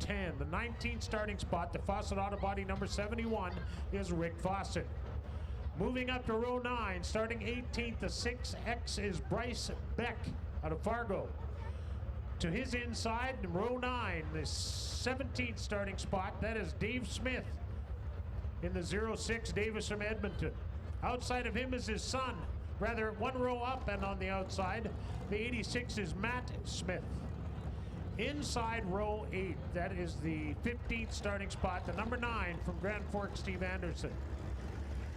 10. The 19th starting spot, the Fawcett Auto Body number 71, is Rick Fawcett. Moving up to row 9, starting 18th, the 6X is Bryce Beck out of Fargo. To his inside, row 9, the 17th starting spot, that is Dave Smith in the 06 Davis from Edmonton. Outside of him is his son, rather one row up and on the outside, the 86 is Matt Smith. Inside row 8, that is the 15th starting spot, the number 9 from Grand Forks, Steve Anderson.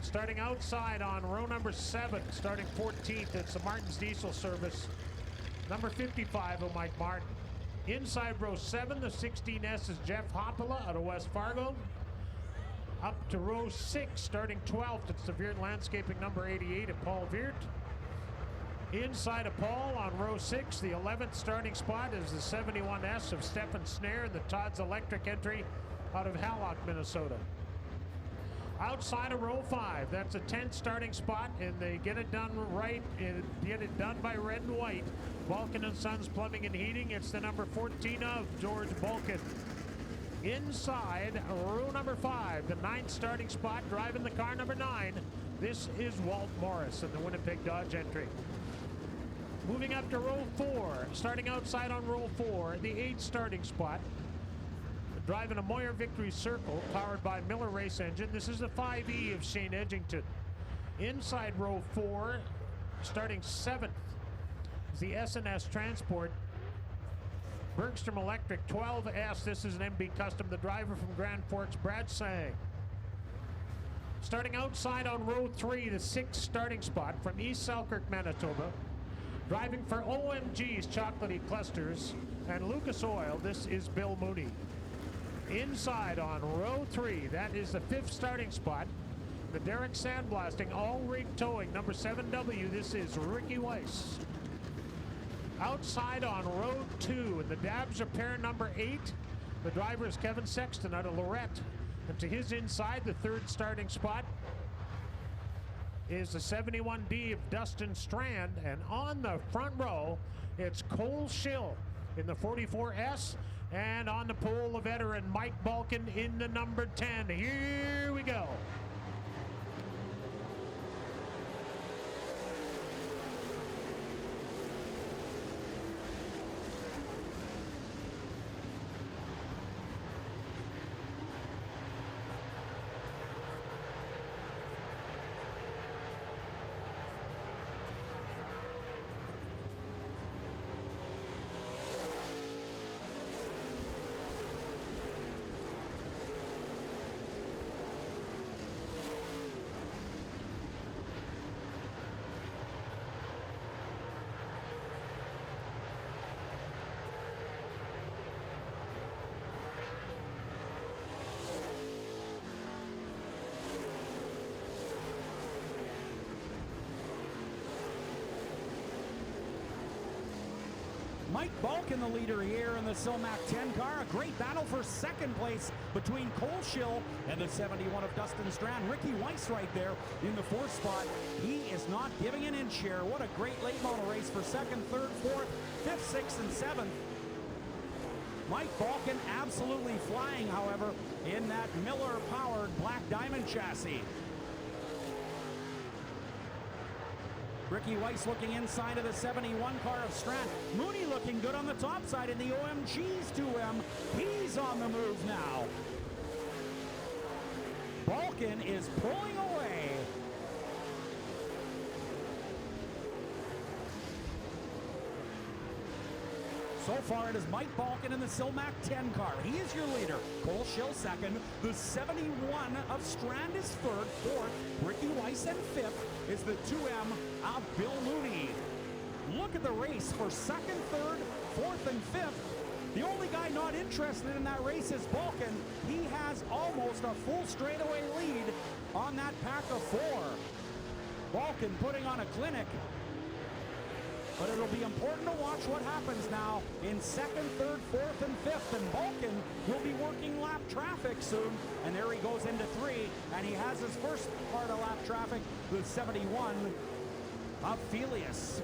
Starting outside on row number 7, starting 14th, it's the Martin's Diesel Service, number 55 of Mike Martin. Inside row 7, the 16S is Jeff Hoppala out of West Fargo. Up to row 6, starting 12th, it's the Viert Landscaping number 88 of Paul Viert. Inside of Paul on row 6, the 11th starting spot is the 71S of Stefan Snare and the Todd's Electric entry out of Hallock, Minnesota. Outside of row 5, that's a 10th starting spot, and they get it done right, get it done by Red and White. Vulcan and Sons Plumbing and Heating, it's the number 14 of George Vulcan. Inside row number 5, the 9th starting spot, driving the car number 9, this is Walt Morris in the Winnipeg Dodge entry. Moving up to row 4, starting outside on row 4, the 8th starting spot, driving a Moyer Victory Circle powered by Miller Race Engine. This is the 5E of Shane Edgington. Inside row 4, starting 7th, is the S&S Transport Bergstrom Electric 12S. This is an MB Custom. The driver from Grand Forks, Brad Sang. Starting outside on row 3, the 6th starting spot from East Selkirk, Manitoba. Driving for OMG's Chocolatey Clusters and Lucas Oil, this is Bill Mooney. Inside on row 3, that is the 5th starting spot. The Derek Sandblasting All-Rig Towing, number 7W, this is Ricky Weiss. Outside on row 2, and the Dabs Repair number 8, the driver is Kevin Sexton out of Lorette. And to his inside, the 3rd starting spot is the 71D of Dustin Strand, and on the front row, it's Cole Schill in the 44S, and on the pole, the veteran Mike Balkin in the number 10. Here we go. Mike Balkin, the leader here in the Silmac 10 car. A great battle for second place between Cole Schill and the 71 of Dustin Strand. Ricky Weiss right there in the 4th spot. He is not giving an inch here. What a great late model race for 2nd, 3rd, 4th, 5th, 6th, and 7th. Mike Balkin absolutely flying, however, in that Miller-powered Black Diamond chassis. Ricky Weiss looking inside of the 71 car of Strand. Mooney looking good on the top side in the OMG's 2M. He's on the move now. Balkin is pulling away. So far, it is Mike Balkin in the Silmac 10 car. He is your leader. Cole Schill second. The 71 of Strand is third. Fourth, Ricky Weiss, and fifth is the 2M of Bill Mooney. Look at the race for second, third, fourth, and fifth. The only guy not interested in that race is Balkin. He has almost a full straightaway lead on that pack of 4. Balkin putting on a clinic. But it'll be important to watch what happens now in second, third, fourth, and fifth. And Balkin will be working lap traffic soon. And there he goes into 3. And he has his first part of lap traffic with 71 of Felius.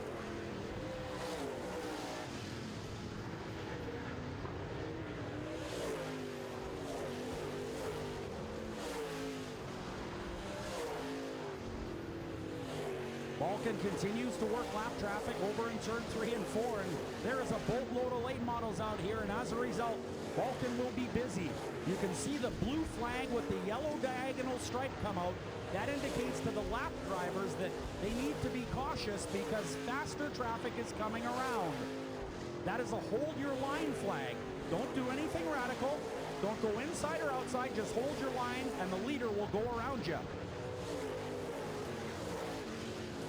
Balkan continues to work lap traffic over in turn 3 and 4, and there is a boatload of late models out here, and as a result, Balkan will be busy. You can see the blue flag with the yellow diagonal stripe come out. That indicates to the lap drivers that they need to be cautious because faster traffic is coming around. That is a hold your line flag. Don't do anything radical. Don't go inside or outside, just hold your line and the leader will go around you.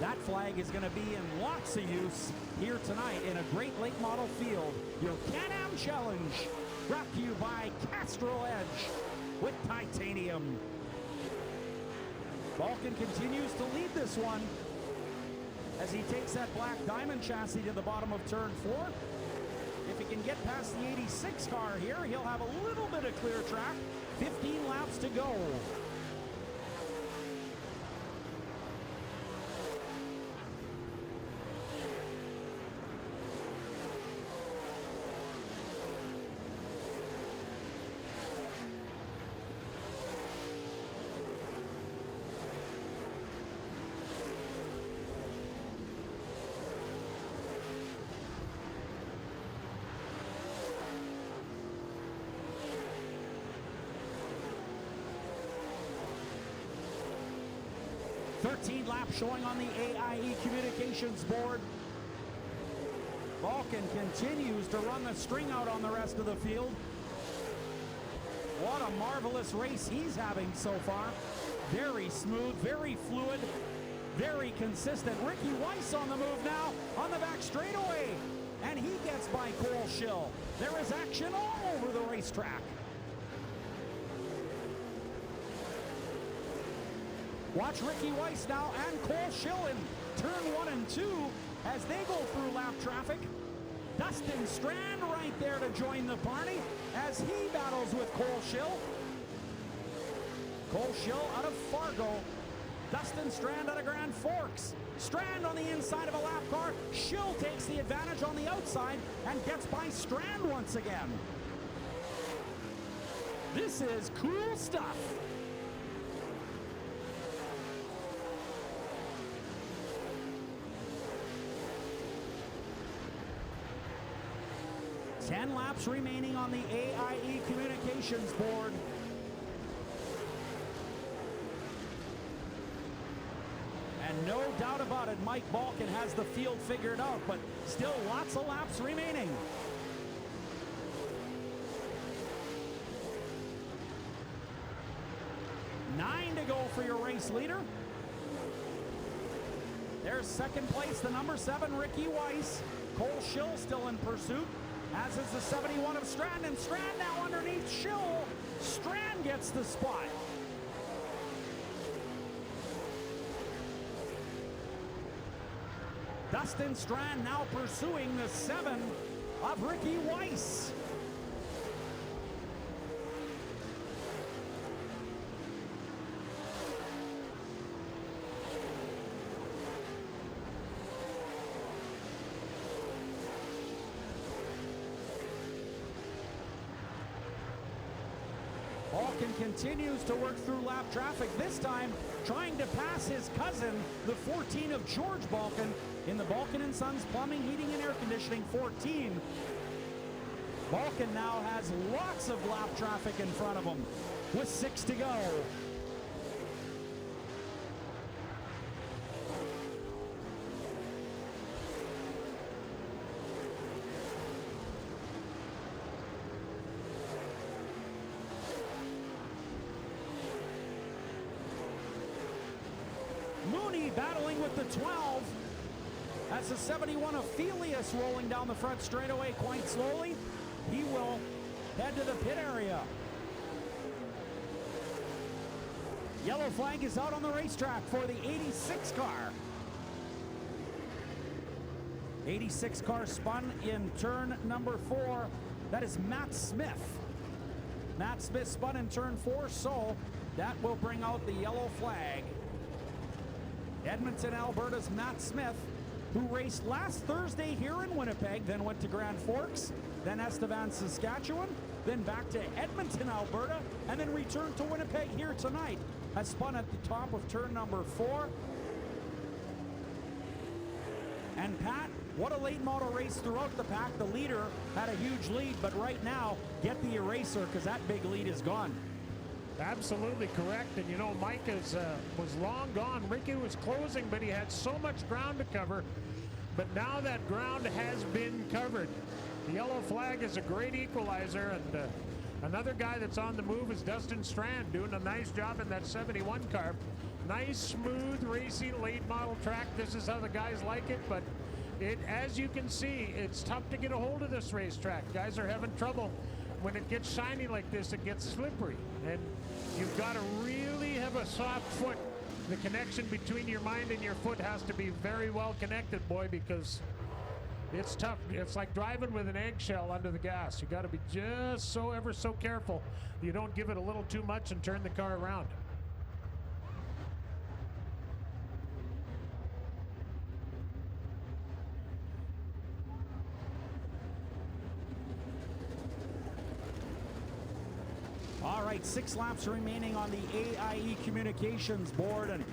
That flag is going to be in lots of use here tonight in a great late model field. Your Can-Am Challenge, brought to you by Castrol Edge with titanium. Balkan continues to lead this one as he takes that black diamond chassis to the bottom of turn 4. If he can get past the 86 car here, he'll have a little bit of clear track. 15 laps to go. Laps showing on the AIE communications board. Balkan continues to run the string out on the rest of the field. What a marvelous race he's having so far. Very smooth, very fluid, very consistent. Ricky Weiss on the move now on the back straightaway, and he gets by Cole Schill. There is action all over the racetrack. Watch Ricky Weiss now and Cole Schill in turn 1 and 2 as they go through lap traffic. Dustin Strand right there to join the party as he battles with Cole Schill. Cole Schill out of Fargo. Dustin Strand out of Grand Forks. Strand on the inside of a lap car. Schill takes the advantage on the outside and gets by Strand once again. This is cool stuff. Ten laps remaining on the AIE communications board. And no doubt about it, Mike Balkan has the field figured out, but still lots of laps remaining. Nine to go for your race leader. There's second place, the number 7, Ricky Weiss. Cole Schill still in pursuit, as is the 71 of Strand, and Strand now underneath Schill. Strand gets the spot. Dustin Strand now pursuing the 7 of Ricky Weiss. Balkan continues to work through lap traffic, this time trying to pass his cousin, the 14 of George Balkan, in the Balkan & Sons Plumbing, Heating and Air Conditioning 14. Balkan now has lots of lap traffic in front of him with 6 to go. Mooney battling with the 12. That's the 71 of Felius rolling down the front straightaway quite slowly. He will head to the pit area. Yellow flag is out on the racetrack for the 86 car. 86 car spun in turn number 4. That is Matt Smith. Matt Smith spun in turn 4, so that will bring out the yellow flag. Edmonton, Alberta's Matt Smith, who raced last Thursday here in Winnipeg, then went to Grand Forks, then Estevan, Saskatchewan, then back to Edmonton, Alberta, and then returned to Winnipeg here tonight, has spun at the top of turn number 4. And Pat, what a late model race throughout the pack. The leader had a huge lead, but right now, get the eraser because that big lead is gone. Absolutely correct. And you know, Mike was long gone. Ricky was closing, but he had so much ground to cover. But now that ground has been covered. The yellow flag is a great equalizer, and another guy that's on the move is Dustin Strand, doing a nice job in that 71 car. Nice, smooth, racy, late model track. This is how the guys like it, but as you can see, it's tough to get a hold of this racetrack. Guys are having trouble. When it gets shiny like this, it gets slippery, and you've got to really have a soft foot. The connection between your mind and your foot has to be very well connected, boy, because it's tough. It's like driving with an eggshell under the gas. You got to be just so ever so careful you don't give it a little too much and turn the car around. All right, 6 laps remaining on the AIE Communications board, and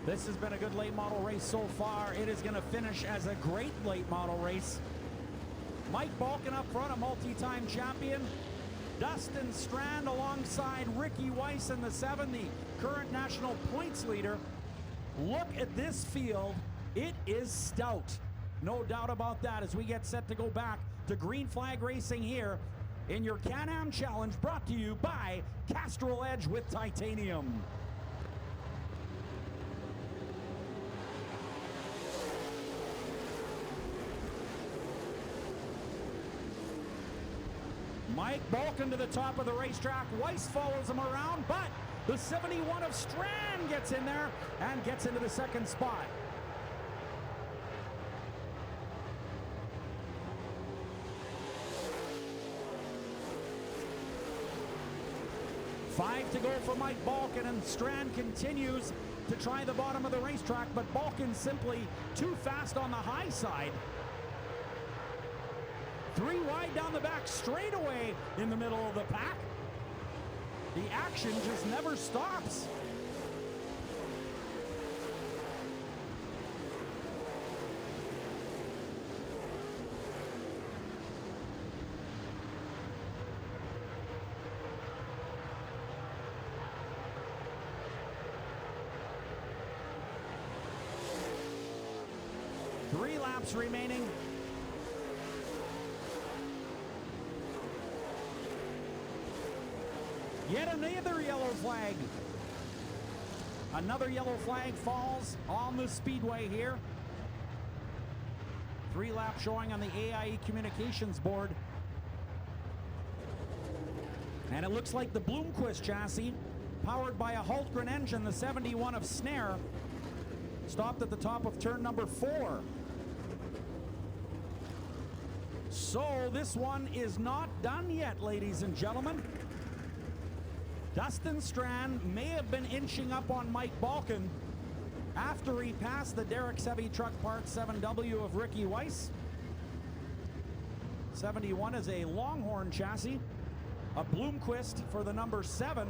this has been a good late model race so far. It is going to finish as a great late model race. Mike Balkin up front, a multi-time champion. Dustin Strand alongside Ricky Weiss in the 7, the current national points leader. Look at this field. It is stout. No doubt about that as we get set to go back to green flag racing here in your Can-Am Challenge, brought to you by Castrol Edge with Titanium. Mike Balkin to the top of the racetrack. Weiss follows him around, but the 71 of Strand gets in there and gets into the second spot. Five to go for Mike Balkin, and Strand continues to try the bottom of the racetrack, but Balkin simply too fast on the high side. 3 wide down the back, straight away in the middle of the pack. The action just never stops. Three laps remaining. Yet another yellow flag. Another yellow flag falls on the Speedway here. 3 laps showing on the AIE Communications board. And it looks like the Bloomquist chassis, powered by a Hultgren engine, the 71 of Snare, stopped at the top of turn number 4. So this one is not done yet, ladies and gentlemen. Dustin Strand may have been inching up on Mike Balkin after he passed the Derek's Heavy Truck Parts 7W of Ricky Weiss. 71 is a Longhorn chassis, a Bloomquist for the number 7.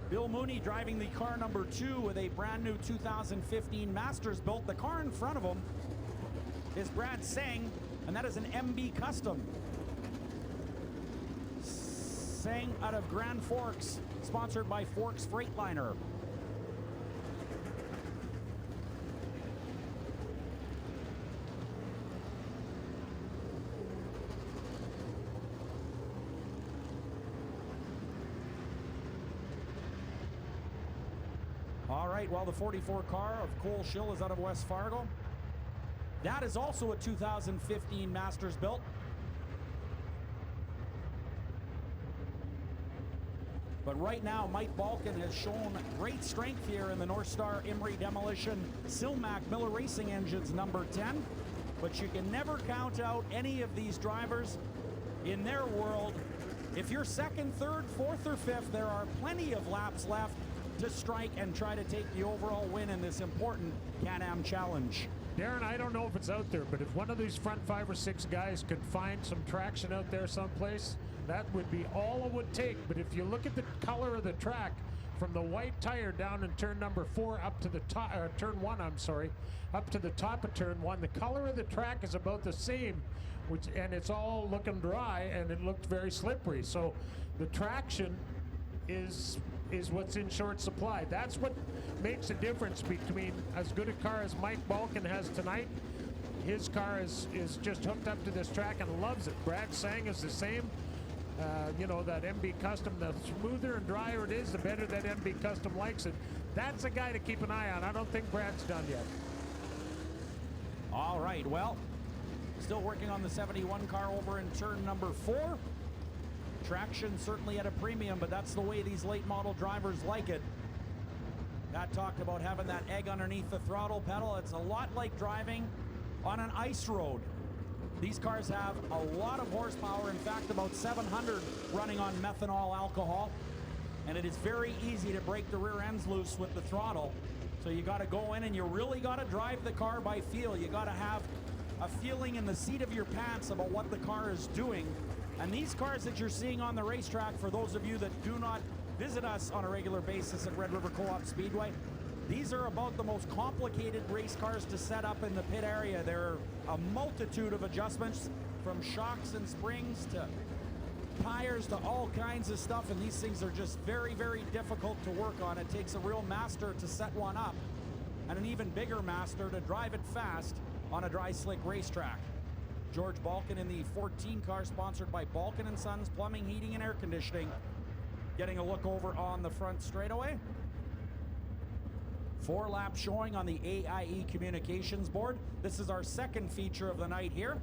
Bill Mooney driving the car number 2 with a brand new 2015 Masters built. The car in front of him is Brad Sang, and that is an MB Custom. Sang out of Grand Forks, sponsored by Forks Freightliner. All right, well, the 44 car of Cole Schill is out of West Fargo. That is also a 2015 Masters built. But right now, Mike Balkin has shown great strength here in the North Star Emery Demolition Silmac Miller Racing Engines number 10. But you can never count out any of these drivers in their world. If you're second, third, fourth, or fifth, there are plenty of laps left to strike and try to take the overall win in this important Can-Am Challenge. Darren, I don't know if it's out there, but if one of these front 5 or 6 guys could find some traction out there someplace, that would be all it would take. But if you look at the color of the track, from the white tire down in turn number 4 up to the top, turn 1, I'm sorry, up to the top of turn 1. The color of the track is about the same, and it's all looking dry, and it looked very slippery. So the traction is what's in short supply. That's what makes a difference between as good a car as Mike Balkin has tonight. His car is just hooked up to this track and loves it. Brad Sang is the same. You know, that MB Custom, the smoother and drier it is, the better that MB Custom likes it. That's a guy to keep an eye on. I don't think Brad's done yet. All right, well, still working on the 71 car over in turn number 4. Traction certainly at a premium, but that's the way these late model drivers like it. Pat talked about having that egg underneath the throttle pedal. It's a lot like driving on an ice road. These cars have a lot of horsepower, in fact about 700 running on methanol alcohol, and it is very easy to break the rear ends loose with the throttle. So you got to go in and you really got to drive the car by feel. You got to have a feeling in the seat of your pants about what the car is doing. And these cars that you're seeing on the racetrack, for those of you that do not visit us on a regular basis at Red River Co-op Speedway, these are about the most complicated race cars to set up in the pit area. There are a multitude of adjustments, from shocks and springs to tires to all kinds of stuff, and these things are just very, very difficult to work on. It takes a real master to set one up, and an even bigger master to drive it fast on a dry slick racetrack. George Balkin in the 14 car, sponsored by Balkin & Sons Plumbing, Heating and Air Conditioning, getting a look over on the front straightaway. 4 laps showing on the AIE communications board. This is our second feature of the night here.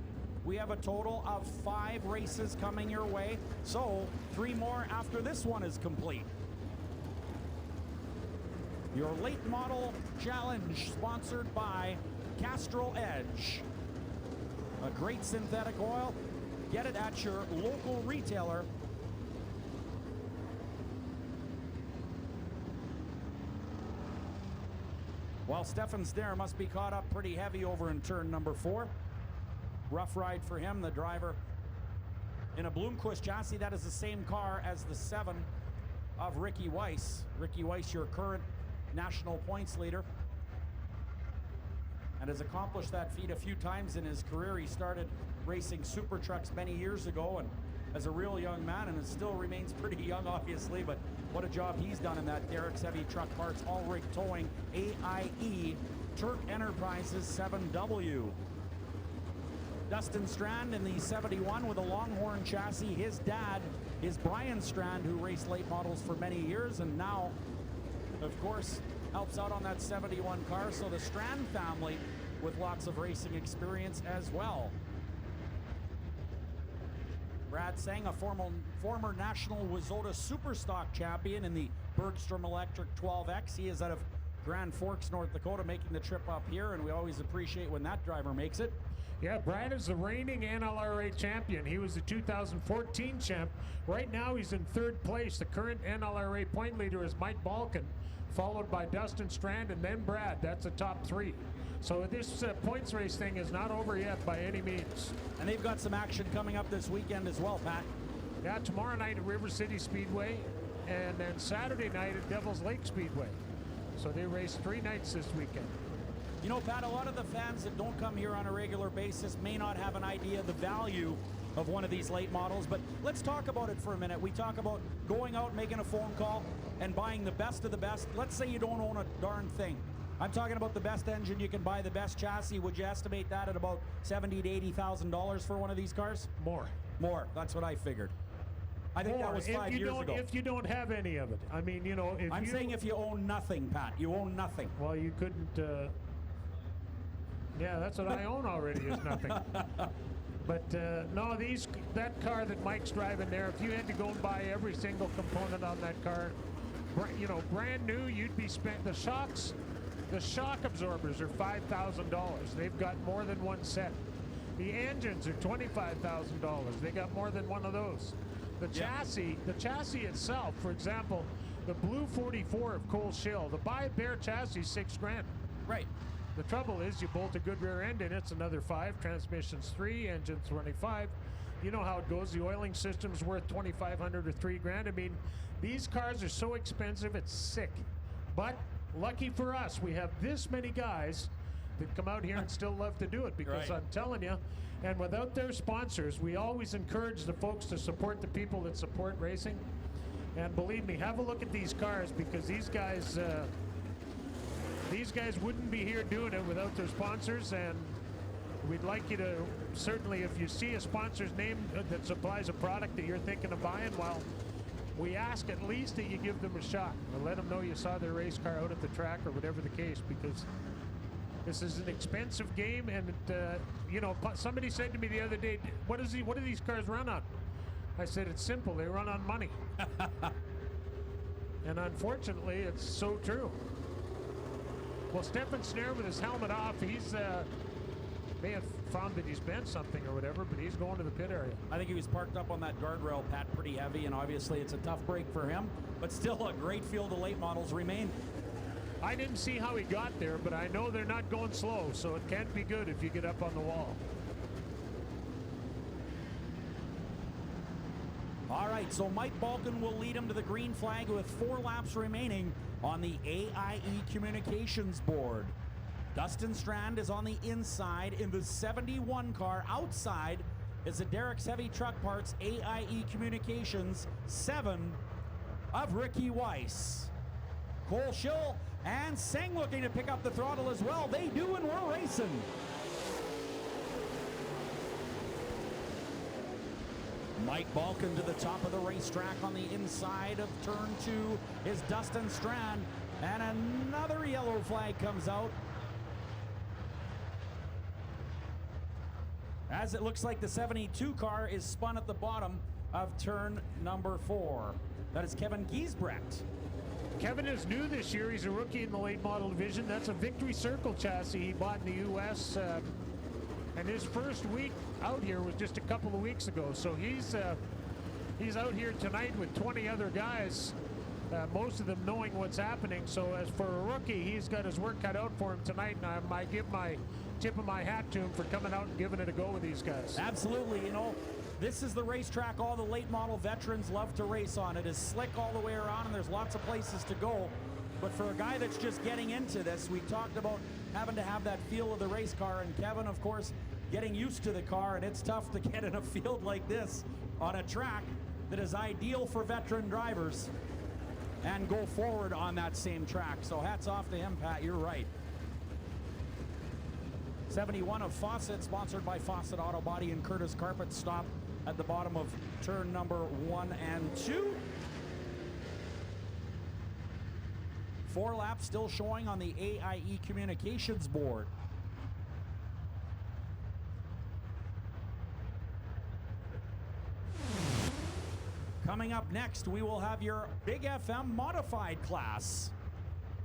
We have a total of 5 races coming your way, so 3 more after this one is complete. Your late model challenge, sponsored by Castrol Edge. A great synthetic oil. Get it at your local retailer. Well, Stefan Stair must be caught up pretty heavy over in turn number 4. Rough ride for him, the driver in a Bloomquist chassis. That is the same car as the 7 of Ricky Weiss. Ricky Weiss, your current national points leader, and has accomplished that feat a few times in his career. He started racing super trucks many years ago, and as a real young man, and it still remains pretty young, obviously, but what a job he's done in that Derek's Heavy Truck Parts all-rig towing AIE Turk Enterprises 7W. Dustin Strand in the 71 with a Longhorn chassis. His dad is Brian Strand, who raced late models for many years, and now, of course, helps out on that 71 car. So the Strand family with lots of racing experience as well. Brad Sang, a former national Wizota Superstock champion in the Bergstrom Electric 12X. He is out of Grand Forks, North Dakota, making the trip up here, and we always appreciate when that driver makes it. Yeah, Brad is the reigning NLRA champion. He was the 2014 champ. Right now he's in 3rd place. The current NLRA point leader is Mike Balkin, followed by Dustin Strand, and then Brad. That's the top 3. So this points race thing is not over yet by any means. And they've got some action coming up this weekend as well, Pat. Yeah, tomorrow night at River City Speedway, and then Saturday night at Devil's Lake Speedway. So they race 3 nights this weekend. You know, Pat, a lot of the fans that don't come here on a regular basis may not have an idea of the value of one of these late models, but let's talk about it for a minute. We talk about going out, making a phone call, and buying the best of the best. Let's say you don't own a darn thing. I'm talking about the best engine you can buy, the best chassis. Would you estimate that at about $70,000 to $80,000 for one of these cars? More. That's what I figured. I think that was 5 years ago. If you don't have any of it. I mean, you know, I'm saying if you own nothing, Pat. You own nothing. Well, you couldn't. Yeah, that's what I own already is nothing. But no, that car that Mike's driving there, if you had to go and buy every single component on that car, you know, brand new, you'd be spent. The shock absorbers are $5,000. They've got more than one set. The engines are $25,000. They got more than one of those. The chassis itself, for example, the Blue 44 of Cole Schill, the buy bare chassis, $6,000. Right. The trouble is you bolt a good rear end in, it's another $5,000, transmissions $3,000, engine $25,000. you know how it goes. The oiling system's worth $2,500 or $3,000. I mean, these cars are so expensive, it's sick. But lucky for us, we have this many guys that come out here and still love to do it, because I'm telling you, and without their sponsors, we always encourage the folks to support the people that support racing. And believe me, have a look at these cars, because these guys wouldn't be here doing it without their sponsors. And we'd like you to, certainly, if you see a sponsor's name that supplies a product that you're thinking of buying, well, we ask at least that you give them a shot, or let them know you saw their race car out at the track, or whatever the case, because this is an expensive game. And you know, somebody said to me the other day, what do these cars run on? I said, it's simple, they run on money. And unfortunately, it's so true. Well, Stefan Snare with his helmet off, he's may have found that he's bent something or whatever, but he's going to the pit area. I think he was parked up on that guardrail, Pat, pretty heavy, and obviously it's a tough break for him, but still a great field of late models remain. I didn't see how he got there, but I know they're not going slow, so it can't be good if you get up on the wall. All right, so Mike Balkin will lead him to the green flag with 4 laps remaining on the AIE Communications board. Dustin Strand is on the inside in the 71 car. Outside is the Derek's Heavy Truck Parts AIE Communications 7 of Ricky Weiss. Cole Schill and Singh looking to pick up the throttle as well. They do, and we're racing. Mike Balkin to the top of the racetrack on the inside of turn 2 is Dustin Strand, and another yellow flag comes out, as it looks like the 72 car is spun at the bottom of turn number 4. That is Kevin Giesbrecht. Kevin is new this year. He's a rookie in the late model division. That's a Victory Circle chassis he bought in the U.S. And his first week out here was just a couple of weeks ago. So he's out here tonight with 20 other guys, most of them knowing what's happening. So as for a rookie, he's got his work cut out for him tonight, and I give my tip of my hat to him for coming out and giving it a go with these guys. Absolutely. You know, this is the racetrack all the late model veterans love to race on. It is slick all the way around, and there's lots of places to go. But for a guy that's just getting into this, we talked about having to have that feel of the race car, and Kevin, of course, getting used to the car, and it's tough to get in a field like this on a track that is ideal for veteran drivers and go forward on that same track. So hats off to him, Pat, you're right. 71 of Fawcett, sponsored by Fawcett Auto Body and Curtis Carpet, stop at the bottom of turn number 1 and 2. 4 laps still showing on the AIE Communications board. Coming up next, we will have your Big FM modified class.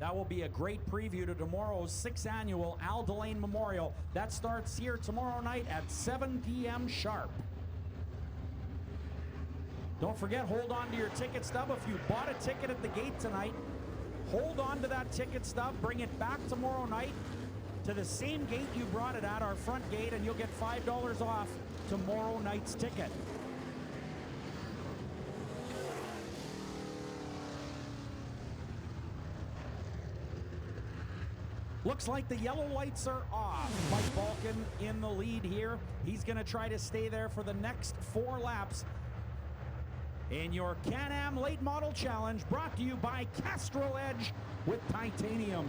That will be a great preview to tomorrow's 6th annual Al Delane Memorial. That starts here tomorrow night at 7 p.m. sharp. Don't forget, hold on to your ticket stub. If you bought a ticket at the gate tonight, hold on to that ticket stub. Bring it back tomorrow night to the same gate you brought it at, our front gate, and you'll get $5 off tomorrow night's ticket. Looks like the yellow lights are off. Mike Balkin in the lead here. He's going to try to stay there for the next 4 laps in your Can-Am Late Model Challenge, brought to you by Castrol Edge with titanium.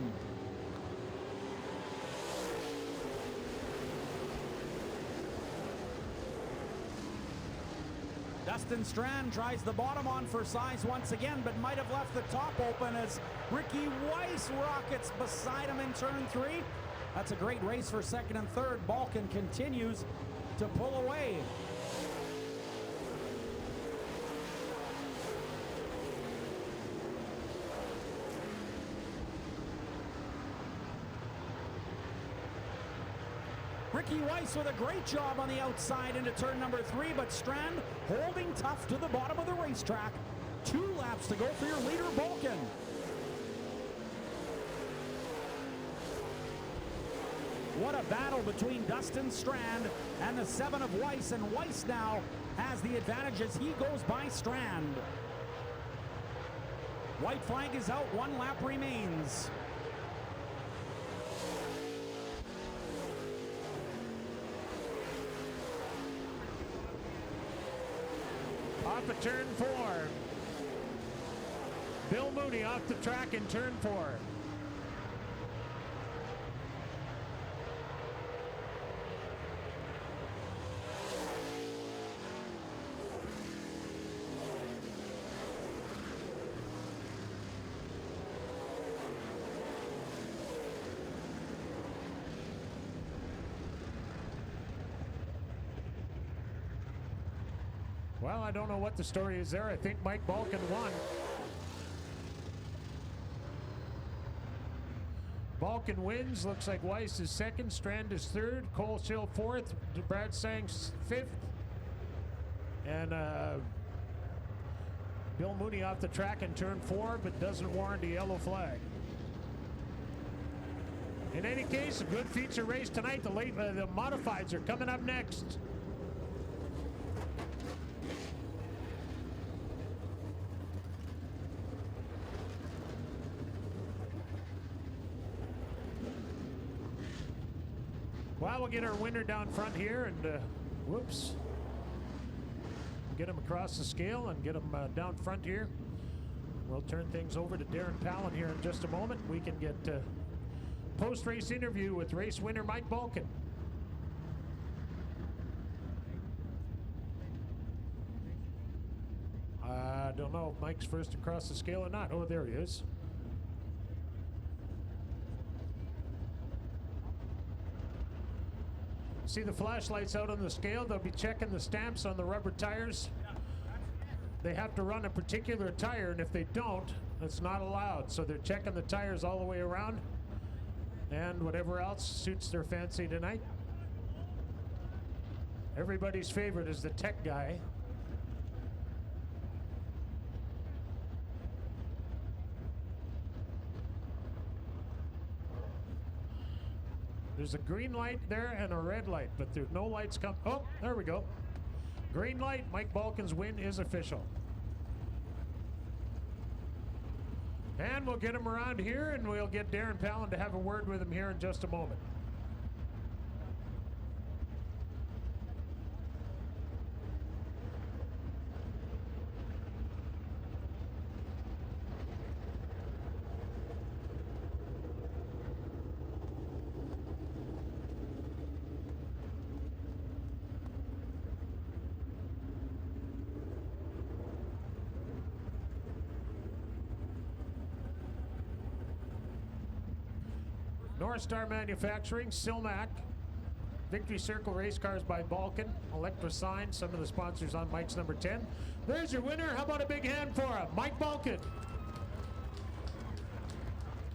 Dustin Strand tries the bottom on for size once again, but might have left the top open as Ricky Weiss rockets beside him in turn 3. That's a great race for 2nd and 3rd. Balkin continues to pull away. Ricky Weiss with a great job on the outside into turn number 3, but Strand holding tough to the bottom of the racetrack. 2 laps to go for your leader, Balkin. What a battle between Dustin Strand and the 7 of Weiss, and Weiss now has the advantage as he goes by Strand. White flag is out, 1 lap remains. Off of turn 4. Bill Mooney off the track in turn 4. Well, I don't know what the story is there. I think Mike Balkin won. Balkin wins. Looks like Weiss is second. Strand is third. Cole Schill fourth. Brad Sang's fifth. And Bill Mooney off the track in turn 4, but doesn't warrant a yellow flag. In any case, a good feature race tonight. The modifieds are coming up next. Well, we'll get our winner down front here and whoops. Get him across the scale and get him down front here. We'll turn things over to Darren Palin here in just a moment. We can get post-race interview with race winner Mike Balkin. I don't know if Mike's first across the scale or not. Oh, there he is. See the flashlights out on the scale. They'll be checking the stamps on the rubber tires. They have to run a particular tire, and if they don't, it's not allowed. So they're checking the tires all the way around, and whatever else suits their fancy tonight. Everybody's favorite is the tech guy. There's a green light there and a red light, but there's no lights come. Oh, there we go. Green light, Mike Balkin's win is official. And we'll get him around here, and we'll get Darren Palin to have a word with him here in just a moment. North Star Manufacturing, Silmac, Victory Circle Race Cars by Balkin, Electra Sign, some of the sponsors on Mike's number 10. There's your winner. How about a big hand for him? Mike Balkin.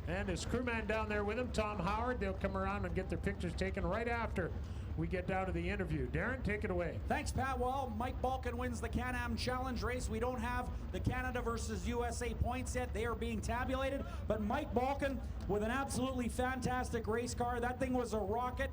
And his crewman down there with him, Tom Howard. They'll come around and get their pictures taken right after we get down to the interview. Darren, take it away. Thanks, Pat. Well, Mike Balkin wins the Can-Am Challenge race. We don't have the Canada versus USA points yet. They are being tabulated. But Mike Balkin with an absolutely fantastic race car. That thing was a rocket.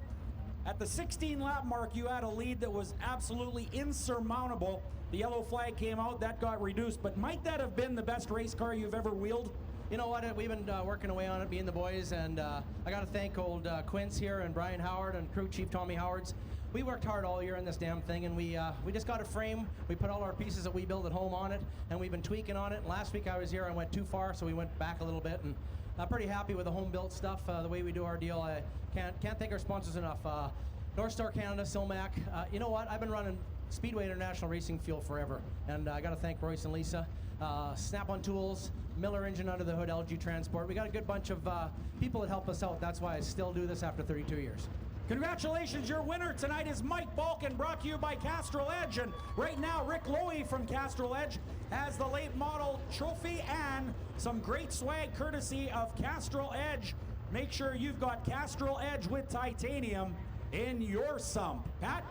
At the 16-lap mark, you had a lead that was absolutely insurmountable. The yellow flag came out. That got reduced. But might that have been the best race car you've ever wheeled? You know what, we've been working away on it, being the boys, and I got to thank old Quince here and Brian Howard and crew chief Tommy Howards. We worked hard all year on this damn thing, and we just got a frame. We put all our pieces that we build at home on it, and we've been tweaking on it. And last week I was here, I went too far, so we went back a little bit, and I'm pretty happy with the home-built stuff, the way we do our deal. I can't thank our sponsors enough. North Star Canada, Silmac. You know what, I've been running Speedway International Racing Fuel forever, and I got to thank Royce and Lisa. Snap-on Tools, Miller Engine Under the Hood, LG Transport. We got a good bunch of people that help us out. That's why I still do this after 32 years. Congratulations, your winner tonight is Mike Balkin, brought to you by Castrol Edge. And right now, Rick Lowy from Castrol Edge has the late model trophy and some great swag courtesy of Castrol Edge. Make sure you've got Castrol Edge with titanium in your sump. Pat?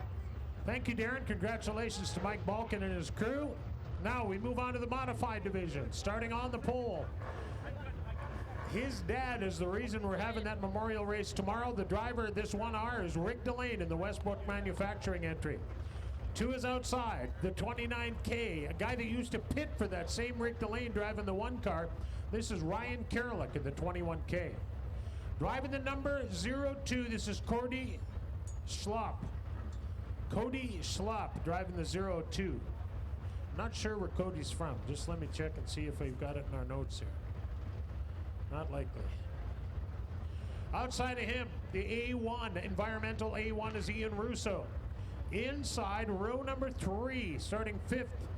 Thank you, Darren. Congratulations to Mike Balkin and his crew. Now we move on to the modified division, starting on the pole. His dad is the reason we're having that memorial race tomorrow. The driver of this 1R is Rick Delane in the Westbrook Manufacturing entry. 2 is outside, the 29K, a guy that used to pit for that same Rick Delane driving the 1 car. This is Ryan Kerlick in the 21K. Driving the number 02, this is Cody Schlop. Cody Schlop driving the 02. Not sure where Cody's from. Just let me check and see if we've got it in our notes here. Not likely. Outside of him, the A1, environmental A1 is Ian Russo. Inside row number 3, starting 5th,